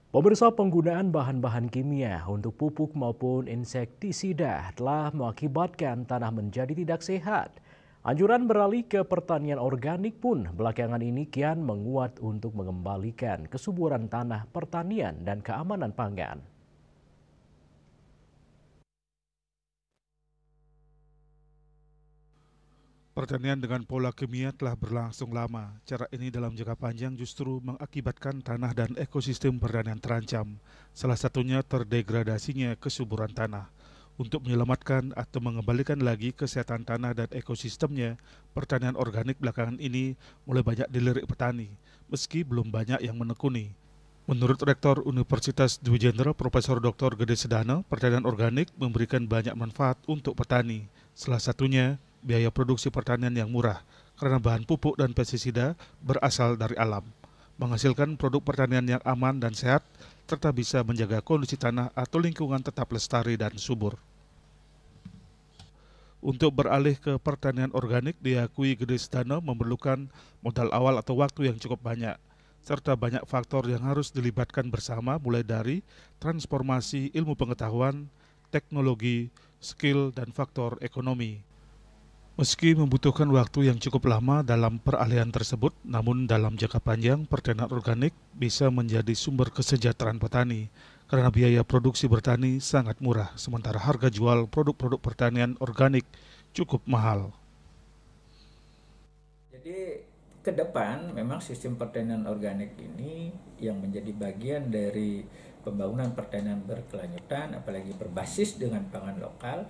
Pemirsa, penggunaan bahan-bahan kimia untuk pupuk maupun insektisida telah mengakibatkan tanah menjadi tidak sehat. Anjuran beralih ke pertanian organik pun belakangan ini kian menguat untuk mengembalikan kesuburan tanah pertanian dan keamanan pangan. Pertanian dengan pola kimia telah berlangsung lama. Cara ini dalam jangka panjang justru mengakibatkan tanah dan ekosistem pertanian terancam. Salah satunya terdegradasinya kesuburan tanah. Untuk menyelamatkan atau mengembalikan lagi kesehatan tanah dan ekosistemnya, pertanian organik belakangan ini mulai banyak dilirik petani, meski belum banyak yang menekuni. Menurut Rektor Universitas Dwi Jenderal Profesor Dr. Gede Sedana, pertanian organik memberikan banyak manfaat untuk petani. Salah satunya biaya produksi pertanian yang murah karena bahan pupuk dan pestisida berasal dari alam, menghasilkan produk pertanian yang aman dan sehat, serta bisa menjaga kondisi tanah atau lingkungan tetap lestari dan subur. Untuk beralih ke pertanian organik, diakui Gede Sedana memerlukan modal awal atau waktu yang cukup banyak, serta banyak faktor yang harus dilibatkan bersama, mulai dari transformasi ilmu pengetahuan, teknologi, skill, dan faktor ekonomi. Meski membutuhkan waktu yang cukup lama dalam peralihan tersebut, namun dalam jangka panjang pertanian organik bisa menjadi sumber kesejahteraan petani karena biaya produksi bertani sangat murah, sementara harga jual produk-produk pertanian organik cukup mahal. Jadi ke depan memang sistem pertanian organik ini yang menjadi bagian dari pembangunan pertanian berkelanjutan, apalagi berbasis dengan pangan lokal,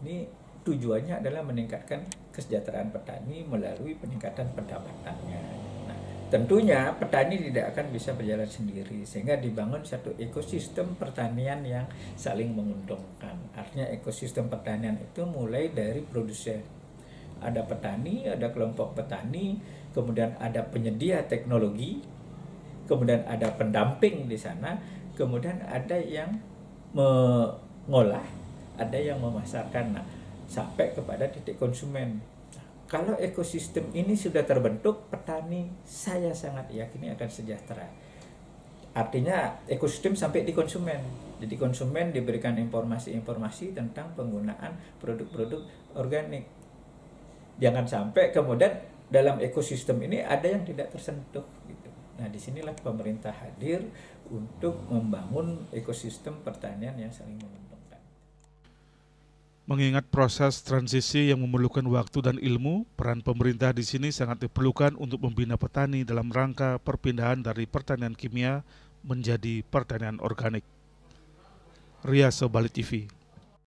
ini tujuannya adalah meningkatkan kesejahteraan petani melalui peningkatan pendapatannya. Nah, tentunya petani tidak akan bisa berjalan sendiri, sehingga dibangun satu ekosistem pertanian yang saling menguntungkan. Artinya ekosistem pertanian itu mulai dari produsen, ada petani, ada kelompok petani, kemudian ada penyedia teknologi, kemudian ada pendamping di sana, kemudian ada yang mengolah, ada yang memasarkan. Nah, sampai kepada titik konsumen. Kalau ekosistem ini sudah terbentuk, petani saya sangat yakin akan sejahtera. Artinya ekosistem sampai di konsumen. Jadi konsumen diberikan informasi-informasi tentang penggunaan produk-produk organik. Jangan sampai kemudian dalam ekosistem ini ada yang tidak tersentuh gitu. Nah, disinilah pemerintah hadir untuk membangun ekosistem pertanian yang saling menguntungkan. Mengingat proses transisi yang memerlukan waktu dan ilmu, peran pemerintah di sini sangat diperlukan untuk membina petani dalam rangka perpindahan dari pertanian kimia menjadi pertanian organik. Ria Sobali TV.